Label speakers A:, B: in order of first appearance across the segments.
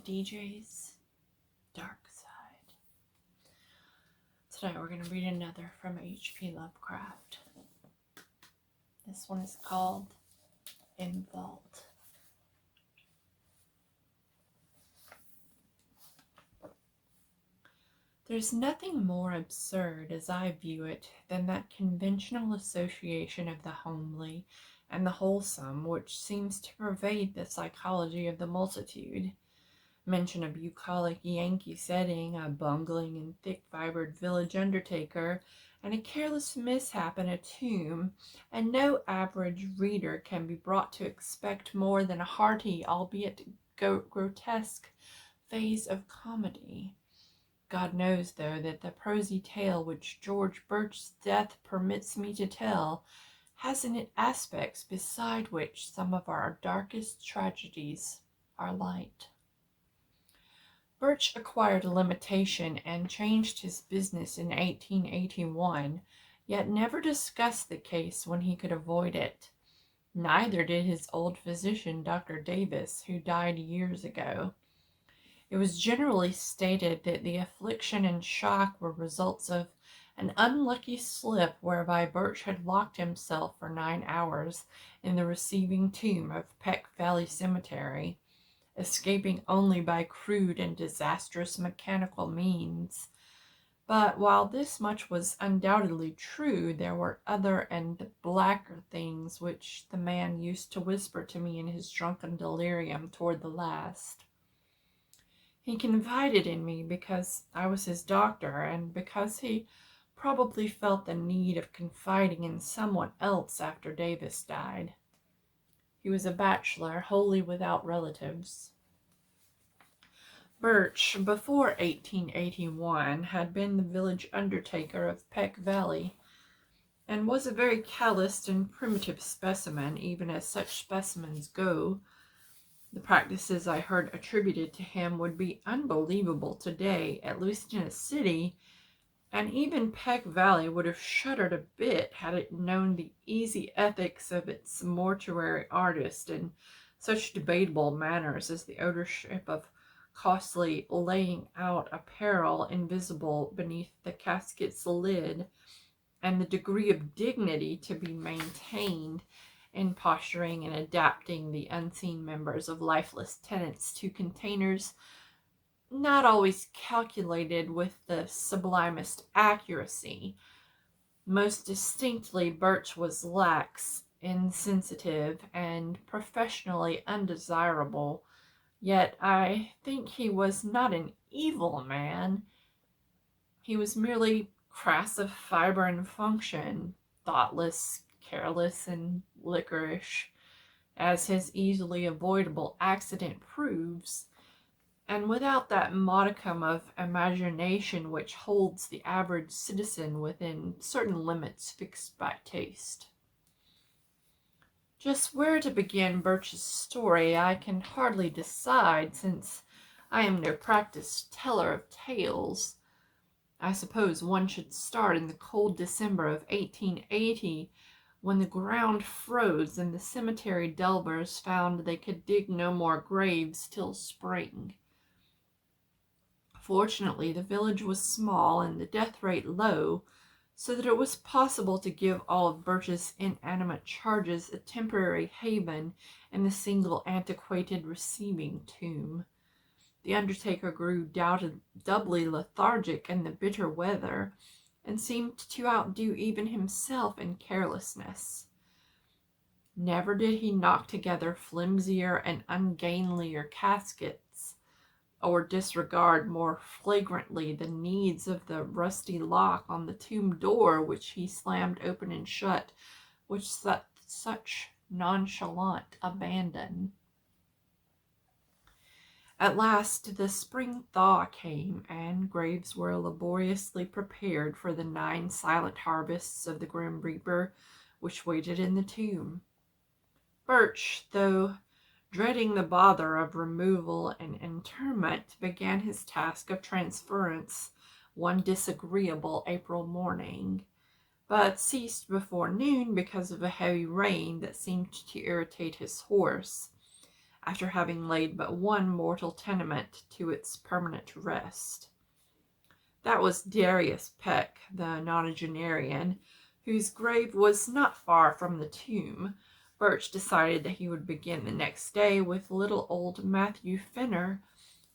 A: DJ's Darkside. Today we're going to read another from H.P. Lovecraft. This one is called In Vault. There's nothing more absurd, as I view it, than that conventional association of the homely and the wholesome which seems to pervade the psychology of the multitude. Mention a bucolic Yankee setting, a bungling and thick-fibred village undertaker, and a careless mishap in a tomb, and no average reader can be brought to expect more than a hearty, albeit grotesque, phase of comedy. God knows, though, that the prosy tale which George Birch's death permits me to tell has in it aspects beside which some of our darkest tragedies are light. Birch acquired a limitation and changed his business in 1881, yet never discussed the case when he could avoid it. Neither did his old physician, Dr. Davis, who died years ago. It was generally stated that the affliction and shock were results of an unlucky slip whereby Birch had locked himself for 9 hours in the receiving tomb of Peck Valley Cemetery, escaping only by crude and disastrous mechanical means. But while this much was undoubtedly true, there were other and blacker things which the man used to whisper to me in his drunken delirium toward the last. He confided in me because I was his doctor, and because he probably felt the need of confiding in someone else after Davis died. He was a bachelor, wholly without relatives. Birch, before 1881, had been the village undertaker of Peck Valley, and was a very calloused and primitive specimen, even as such specimens go. The practices I heard attributed to him would be unbelievable today, at least in a city, and even Peck Valley would have shuddered a bit had it known the easy ethics of its mortuary artist and such debatable manners as the ownership of costly laying out apparel invisible beneath the casket's lid, and the degree of dignity to be maintained in posturing and adapting the unseen members of lifeless tenants to containers not always calculated with the sublimest accuracy. Most distinctly, Birch was lax, insensitive, and professionally undesirable, yet I think he was not an evil man. He was merely crass of fiber and function, thoughtless, careless, and liquorish, as his easily avoidable accident proves, and without that modicum of imagination which holds the average citizen within certain limits fixed by taste. Just where to begin Birch's story I can hardly decide, since I am no practiced teller of tales. I suppose one should start in the cold December of 1880, when the ground froze and the cemetery delvers found they could dig no more graves till spring. Fortunately, the village was small and the death rate low, so that it was possible to give all of Birch's inanimate charges a temporary haven in the single antiquated receiving tomb. The undertaker grew doubly lethargic in the bitter weather, and seemed to outdo even himself in carelessness. Never did he knock together flimsier and ungainlier caskets, or disregard more flagrantly the needs of the rusty lock on the tomb door, which he slammed open and shut with such nonchalant abandon. At last the spring thaw came, and graves were laboriously prepared for the 9 silent harvests of the grim reaper which waited in the tomb. Birch, though dreading the bother of removal and interment, began his task of transference one disagreeable April morning, but ceased before noon because of a heavy rain that seemed to irritate his horse. after having laid but one mortal tenement to its permanent rest. That was Darius Peck, the nonagenarian, whose grave was not far from the tomb. Birch decided that he would begin the next day with little old Matthew Fenner,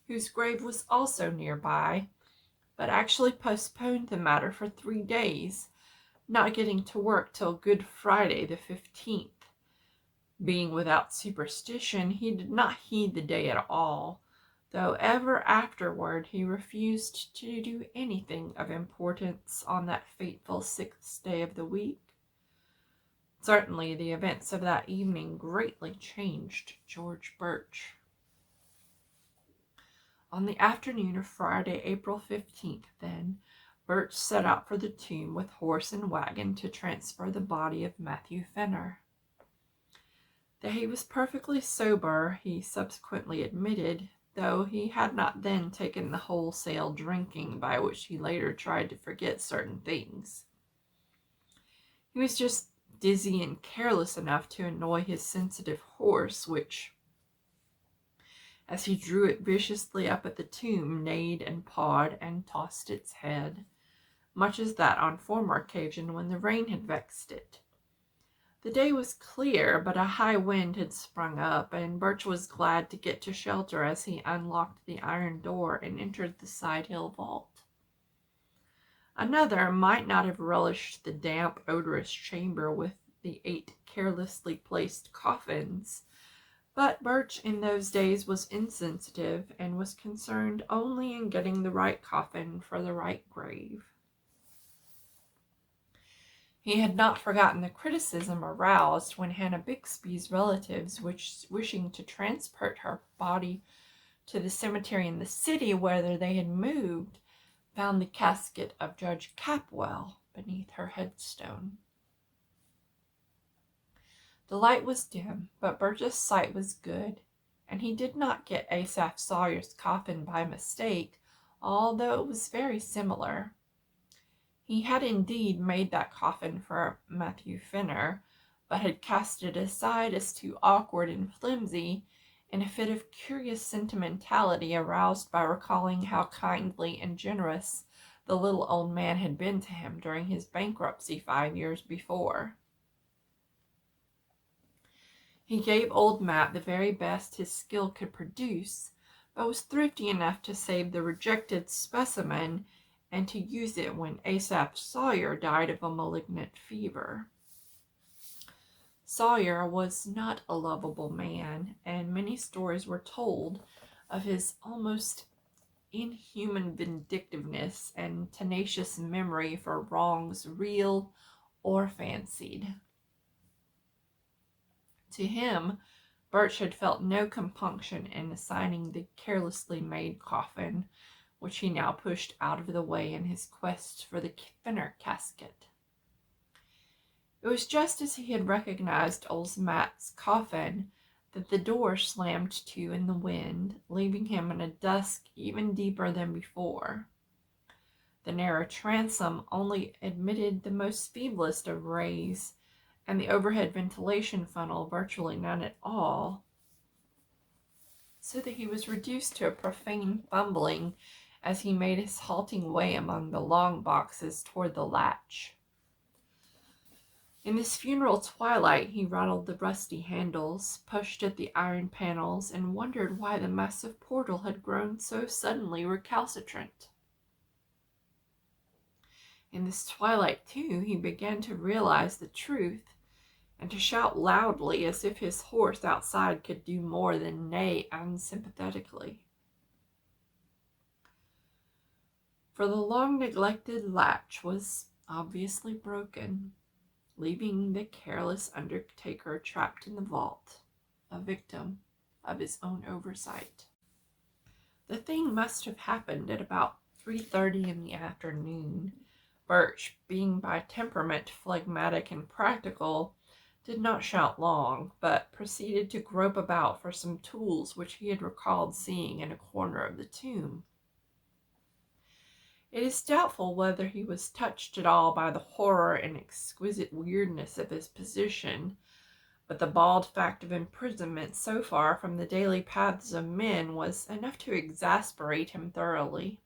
A: whose grave was also nearby, but actually postponed the matter for 3 days, not getting to work till Good Friday the 15th. Being without superstition, he did not heed the day at all, though ever afterward he refused to do anything of importance on that fateful 6th day of the week. Certainly the events of that evening greatly changed George Birch. On the afternoon of Friday, April 15th, then, Birch set out for the tomb with horse and wagon to transfer the body of Matthew Fenner. That he was perfectly sober, he subsequently admitted, though he had not then taken the wholesale drinking by which he later tried to forget certain things. He was just dizzy and careless enough to annoy his sensitive horse, which, as he drew it viciously up at the tomb, neighed and pawed and tossed its head, much as that on former occasion when the rain had vexed it. The day was clear, but a high wind had sprung up, and Birch was glad to get to shelter as he unlocked the iron door and entered the side hill vault. Another might not have relished the damp, odorous chamber with the 8 carelessly placed coffins, but Birch in those days was insensitive and was concerned only in getting the right coffin for the right grave. He had not forgotten the criticism aroused when Hannah Bixby's relatives, wishing to transport her body to the cemetery in the city where they had moved, found the casket of Judge Capwell beneath her headstone. The light was dim, but Birch's sight was good, and he did not get Asaph Sawyer's coffin by mistake, although it was very similar. He had indeed made that coffin for Matthew Fenner, but had cast it aside as too awkward and flimsy in a fit of curious sentimentality aroused by recalling how kindly and generous the little old man had been to him during his bankruptcy 5 years before. He gave old Matt the very best his skill could produce, but was thrifty enough to save the rejected specimen and to use it when Asaph Sawyer died of a malignant fever. Sawyer was not a lovable man, and many stories were told of his almost inhuman vindictiveness and tenacious memory for wrongs real or fancied. To him, Birch had felt no compunction in assigning the carelessly made coffin, which he now pushed out of the way in his quest for the Fenner casket. It was just as he had recognized old Matt's coffin that the door slammed to in the wind, leaving him in a dusk even deeper than before. The narrow transom only admitted the most feeblest of rays, and the overhead ventilation funnel virtually none at all, so that he was reduced to a profane fumbling as he made his halting way among the long boxes toward the latch. In this funeral twilight he rattled the rusty handles, pushed at the iron panels, and wondered why the massive portal had grown so suddenly recalcitrant. In this twilight, too, he began to realize the truth, and to shout loudly as if his horse outside could do more than neigh unsympathetically. For the long-neglected latch was obviously broken, leaving the careless undertaker trapped in the vault, a victim of his own oversight. The thing must have happened at about 3:30 in the afternoon. Birch, being by temperament phlegmatic and practical, did not shout long, but proceeded to grope about for some tools which he had recalled seeing in a corner of the tomb. It is doubtful whether he was touched at all by the horror and exquisite weirdness of his position, But the bald fact of imprisonment so far from the daily paths of men was enough to exasperate him thoroughly.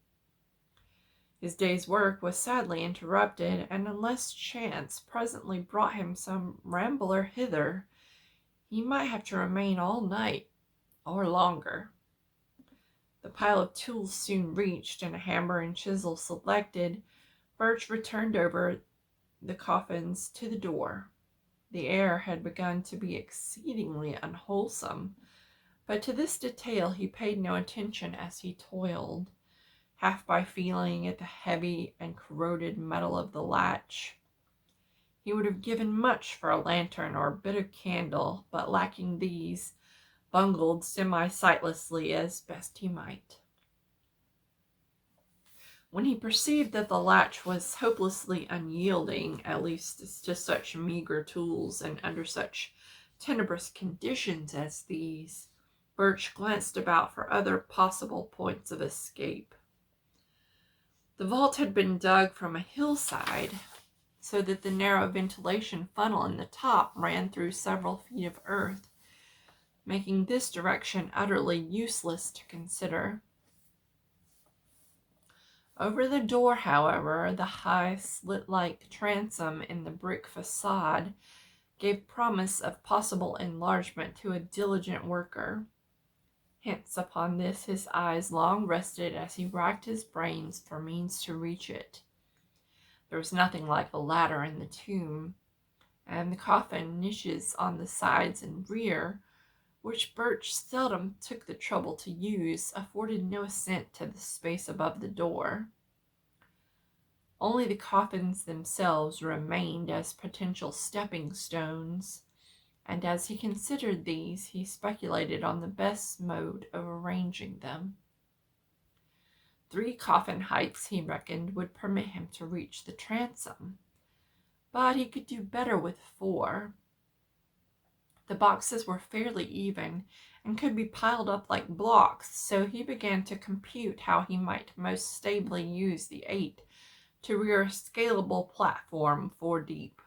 A: His day's work was sadly interrupted, and unless chance presently brought him some rambler hither, he might have to remain all night, or longer. The pile of tools soon reached, and a hammer and chisel selected, Birch returned over the coffins to the door. The air had begun to be exceedingly unwholesome, but to this detail he paid no attention as he toiled, half by feeling at the heavy and corroded metal of the latch. He would have given much for a lantern or a bit of candle, but lacking these, bungled semi-sightlessly as best he might. When he perceived that the latch was hopelessly unyielding, at least to such meager tools and under such tenebrous conditions as these, Birch glanced about for other possible points of escape. The vault had been dug from a hillside, so that the narrow ventilation funnel in the top ran through several feet of earth, making this direction utterly useless to consider. Over the door, however, the high slit-like transom in the brick facade gave promise of possible enlargement to a diligent worker. Hence, upon this his eyes long rested as he racked his brains for means to reach it. There was nothing like a ladder in the tomb, and the coffin niches on the sides and rear, which Birch seldom took the trouble to use, afforded no ascent to the space above the door. Only the coffins themselves remained as potential stepping stones, and as he considered these, he speculated on the best mode of arranging them. 3 coffin heights, he reckoned, would permit him to reach the transom, but he could do better with 4. The boxes were fairly even and could be piled up like blocks, so he began to compute how he might most stably use the 8 to rear a scalable platform 4 deep.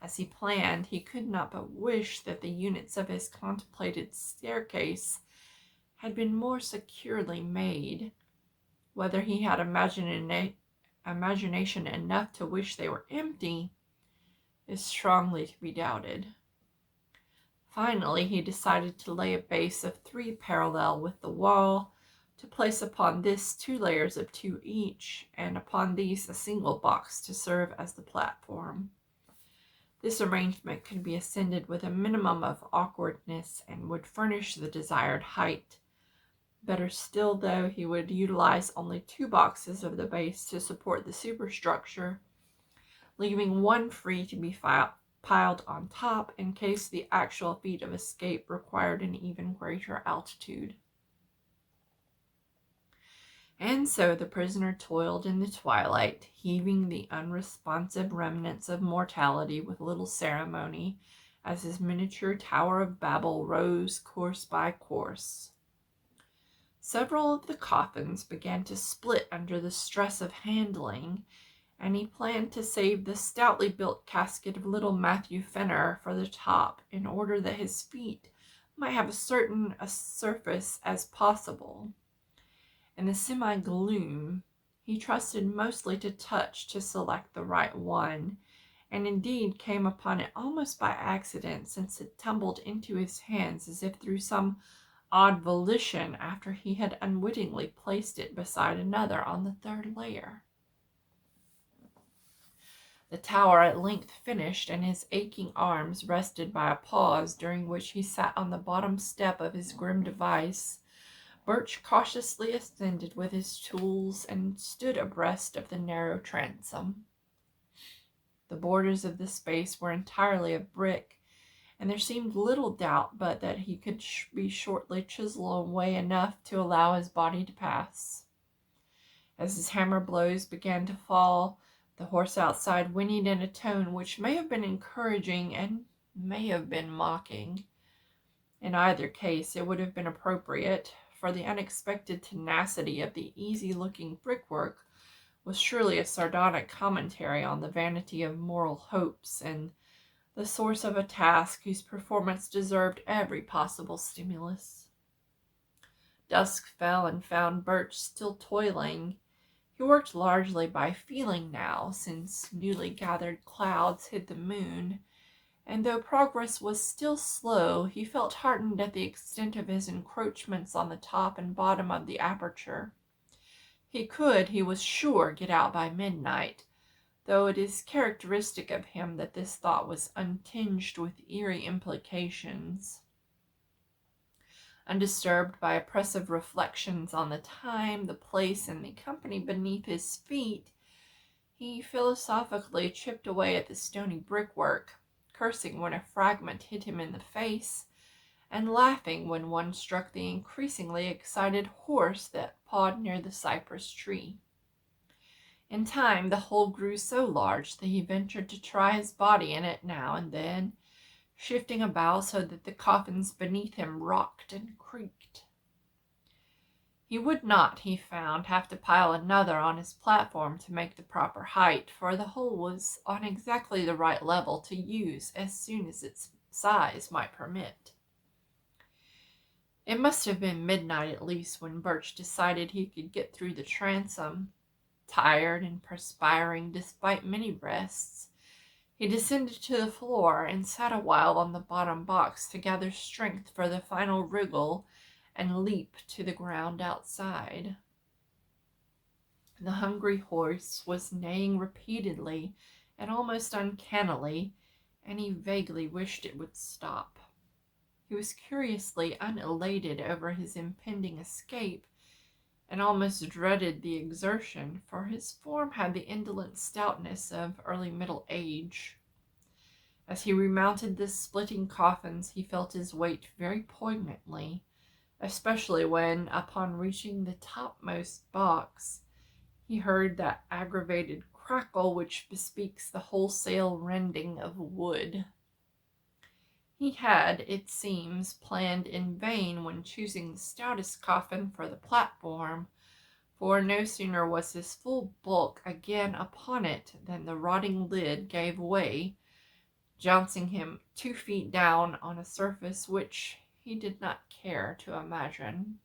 A: As he planned, he could not but wish that the units of his contemplated staircase had been more securely made. Whether he had imagination enough to wish they were empty is strongly to be doubted. Finally, he decided to lay a base of 3 parallel with the wall, to place upon this 2 layers of 2 each, and upon these a single box to serve as the platform. This arrangement could be ascended with a minimum of awkwardness and would furnish the desired height. Better still, though, he would utilize only 2 boxes of the base to support the superstructure, leaving 1 free to be piled on top in case the actual feat of escape required an even greater altitude. And so the prisoner toiled in the twilight, heaving the unresponsive remnants of mortality with little ceremony, as his miniature Tower of Babel rose course by course. Several of the coffins began to split under the stress of handling, and he planned to save the stoutly built casket of little Matthew Fenner for the top, in order that his feet might have as certain a surface as possible. In the semi-gloom, he trusted mostly to touch to select the right one, and indeed came upon it almost by accident, since it tumbled into his hands as if through some odd volition after he had unwittingly placed it beside another on the 3rd layer. The tower at length finished, and his aching arms rested by a pause during which he sat on the bottom step of his grim device. Birch cautiously ascended with his tools and stood abreast of the narrow transom. The borders of the space were entirely of brick, and there seemed little doubt but that he could be shortly chiseled away enough to allow his body to pass. As his hammer blows began to fall, the horse outside whinnied in a tone which may have been encouraging and may have been mocking. In either case, it would have been appropriate, for the unexpected tenacity of the easy-looking brickwork was surely a sardonic commentary on the vanity of moral hopes and the source of a task whose performance deserved every possible stimulus. Dusk fell and found Birch still toiling. He worked largely by feeling now, since newly gathered clouds hid the moon, and though progress was still slow, he felt heartened at the extent of his encroachments on the top and bottom of the aperture. He could, he was sure, get out by midnight, though it is characteristic of him that this thought was untinged with eerie implications. Undisturbed by oppressive reflections on the time, the place, and the company beneath his feet, he philosophically chipped away at the stony brickwork, cursing when a fragment hit him in the face, and laughing when one struck the increasingly excited horse that pawed near the cypress tree. In time, the hole grew so large that he ventured to try his body in it now and then, shifting about so that the coffins beneath him rocked and creaked. He would not, he found, have to pile another on his platform to make the proper height, for the hole was on exactly the right level to use as soon as its size might permit. It must have been midnight at least when Birch decided he could get through the transom. Tired and perspiring despite many rests, he descended to the floor and sat a while on the bottom box to gather strength for the final wriggle and leap to the ground outside. The hungry horse was neighing repeatedly and almost uncannily, and he vaguely wished it would stop. He was curiously unelated over his impending escape, and almost dreaded the exertion, for his form had the indolent stoutness of early middle age. As he remounted the splitting coffins, he felt his weight very poignantly, especially when, upon reaching the topmost box, he heard that aggravated crackle which bespeaks the wholesale rending of wood. He had, it seems, planned in vain when choosing the stoutest coffin for the platform, for no sooner was his full bulk again upon it than the rotting lid gave way, jouncing him 2 feet down on a surface which he did not care to imagine.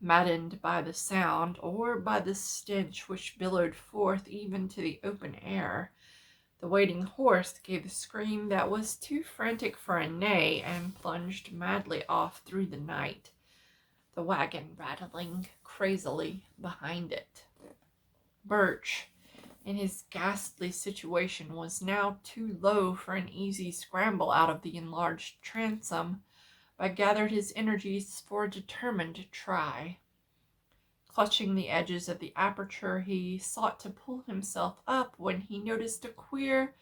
A: Maddened by the sound, or by the stench which billowed forth even to the open air, the waiting horse gave a scream that was too frantic for a neigh and plunged madly off through the night, the wagon rattling crazily behind it. Birch, in his ghastly situation, was now too low for an easy scramble out of the enlarged transom, but gathered his energies for a determined try. Clutching the edges of the aperture, he sought to pull himself up when he noticed a queer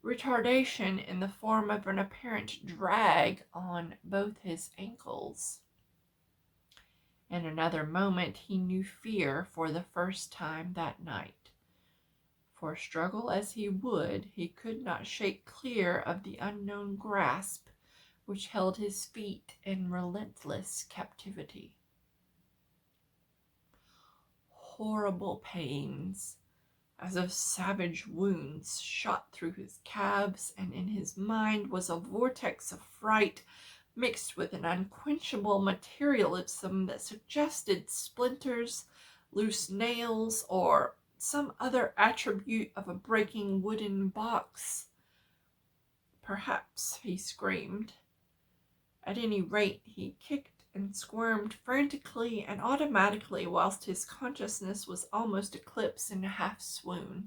A: retardation in the form of an apparent drag on both his ankles. In another moment he knew fear for the first time that night. For struggle as he would, he could not shake clear of the unknown grasp which held his feet in relentless captivity. Horrible pains, as of savage wounds, shot through his calves, and in his mind was a vortex of fright mixed with an unquenchable materialism that suggested splinters, loose nails, or some other attribute of a breaking wooden box. Perhaps, he screamed. At any rate, he kicked and squirmed frantically and automatically whilst his consciousness was almost eclipsed in a half-swoon.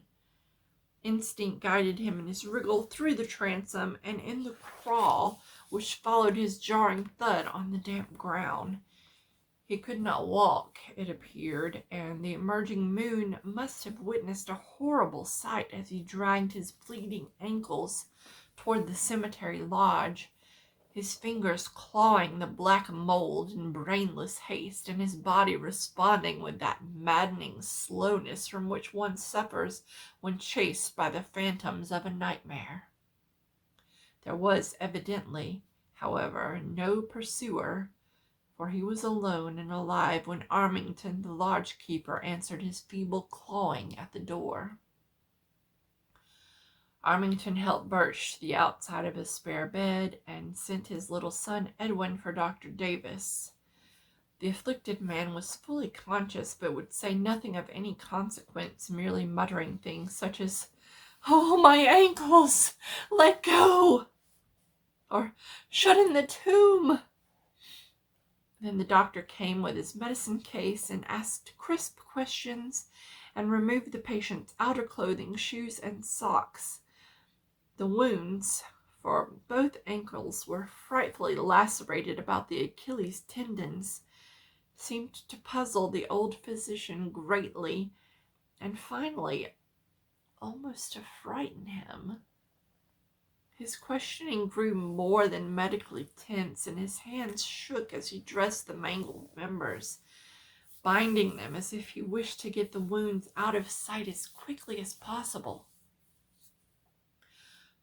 A: Instinct guided him in his wriggle through the transom and in the crawl which followed his jarring thud on the damp ground. He could not walk, it appeared, and the emerging moon must have witnessed a horrible sight as he dragged his bleeding ankles toward the cemetery lodge, his fingers clawing the black mold in brainless haste, and his body responding with that maddening slowness from which one suffers when chased by the phantoms of a nightmare. There was evidently, however, no pursuer, for he was alone and alive when Armington, the lodge-keeper, answered his feeble clawing at the door. Armington helped Birch to the outside of his spare bed and sent his little son Edwin for Dr. Davis. The afflicted man was fully conscious, but would say nothing of any consequence, merely muttering things such as, "Oh, my ankles! Let go!" or "Shut in the tomb!" Then the doctor came with his medicine case and asked crisp questions and removed the patient's outer clothing, shoes, and socks. The wounds for both ankles were frightfully lacerated about the Achilles tendons, seemed to puzzle the old physician greatly, and finally almost to frighten him. His questioning grew more than medically tense, and his hands shook as he dressed the mangled members, binding them as if he wished to get the wounds out of sight as quickly as possible.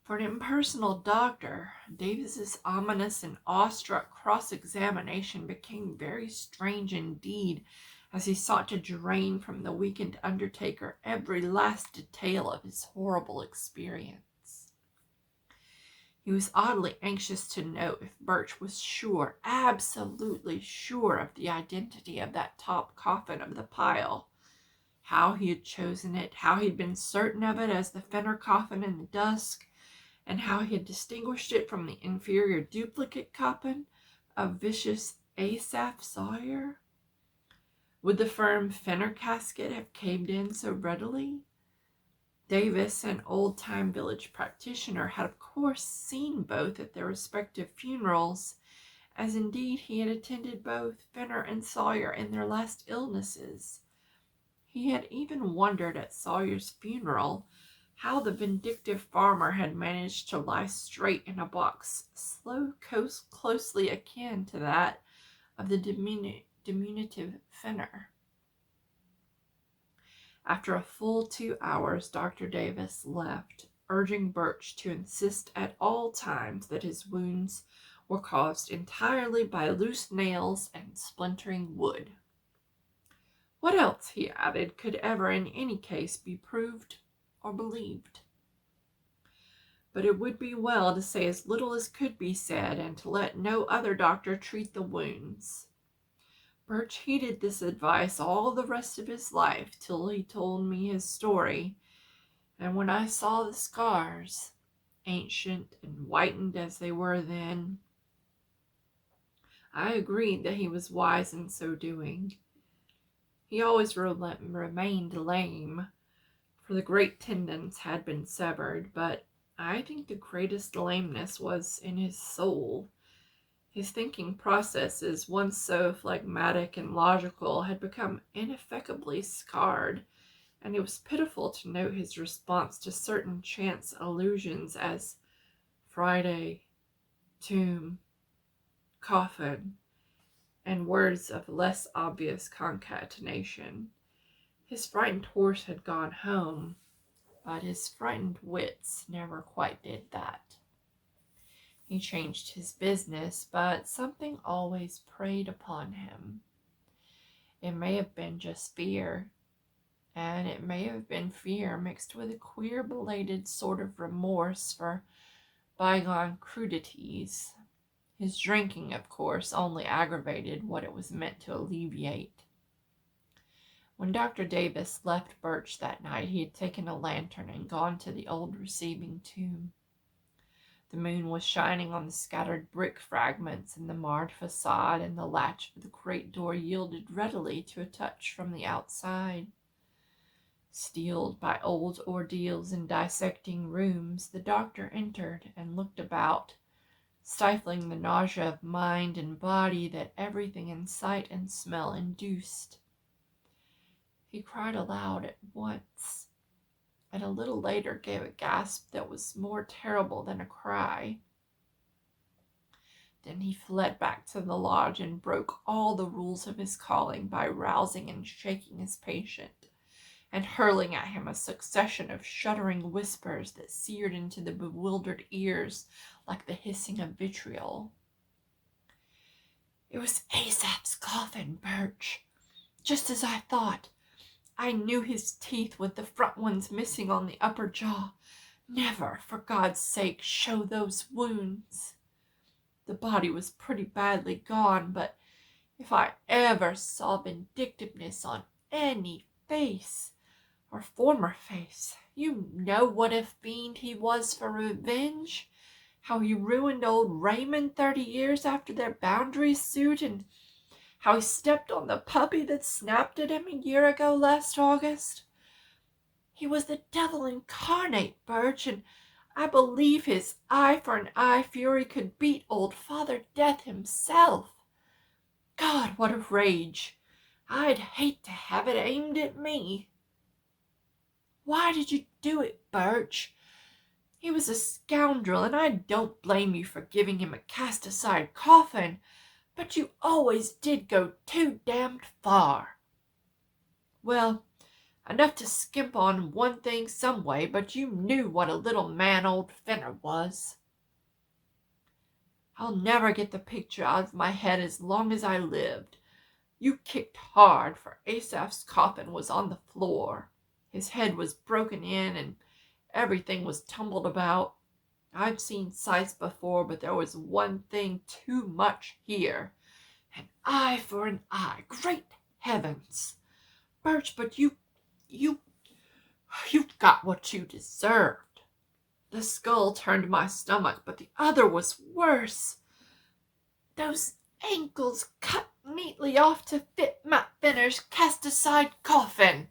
A: For an impersonal doctor, Davis's ominous and awestruck cross-examination became very strange indeed, as he sought to drain from the weakened undertaker every last detail of his horrible experience. He was oddly anxious to know if Birch was sure, absolutely sure, of the identity of that top coffin of the pile, how he had chosen it, how he had been certain of it as the Fenner coffin in the dusk, and how he had distinguished it from the inferior duplicate coffin of vicious Asaph Sawyer. Would the firm Fenner casket have caved in so readily? Davis, an old-time village practitioner, had of course seen both at their respective funerals, as indeed he had attended both Fenner and Sawyer in their last illnesses. He had even wondered at Sawyer's funeral how the vindictive farmer had managed to lie straight in a box closely akin to that of the diminutive Fenner. After a full 2 hours, Dr. Davis left, urging Birch to insist at all times that his wounds were caused entirely by loose nails and splintering wood. What else, he added, could ever in any case be proved or believed? But it would be well to say as little as could be said, and to let no other doctor treat the wounds. Birch heeded this advice all the rest of his life, till he told me his story, and when I saw the scars, ancient and whitened as they were then, I agreed that he was wise in so doing. He always remained lame, for the great tendons had been severed, but I think the greatest lameness was in his soul. His thinking processes, once so phlegmatic and logical, had become ineffectually scarred, and it was pitiful to note his response to certain chance allusions as Friday, tomb, coffin, and words of less obvious concatenation. His frightened horse had gone home, but his frightened wits never quite did that. He changed his business, but something always preyed upon him. It may have been just fear, and it may have been fear mixed with a queer belated sort of remorse for bygone crudities. His drinking, of course, only aggravated what it was meant to alleviate. When Dr. Davis left Birch that night, he had taken a lantern and gone to the old receiving tomb. The moon was shining on the scattered brick fragments and the marred facade, and the latch of the great door yielded readily to a touch from the outside. Steeled by old ordeals in dissecting rooms, the doctor entered and looked about, stifling the nausea of mind and body that everything in sight and smell induced. He cried aloud at once, and a little later gave a gasp that was more terrible than a cry. Then he fled back to the lodge and broke all the rules of his calling by rousing and shaking his patient, and hurling at him a succession of shuddering whispers that seared into the bewildered ears like the hissing of vitriol. "It was Asaph's coffin, Birch, just as I thought. I knew his teeth with the front ones missing on the upper jaw. Never, for God's sake, show those wounds. The body was pretty badly gone, but if I ever saw vindictiveness on any face, or former face, you know what a fiend he was for revenge. How he ruined old Raymond 30 years after their boundary suit, and how he stepped on the puppy that snapped at him a year ago last August. He was the devil incarnate, Birch, and I believe his eye for an eye fury could beat old Father Death himself. God, what a rage! I'd hate to have it aimed at me. Why did you do it, Birch? He was a scoundrel, and I don't blame you for giving him a cast-aside coffin, but you always did go too damned far. Well, enough to skimp on one thing some way, but you knew what a little man old Fenner was. I'll never get the picture out of my head as long as I lived. You kicked hard, for Asaph's coffin was on the floor. His head was broken in, and everything was tumbled about. I've seen sights before, but there was one thing too much here. An eye for an eye. Great heavens! Birch, but you got what you deserved. The skull turned my stomach, but the other was worse. Those ankles cut neatly off to fit Matt Fenner's cast-aside coffin.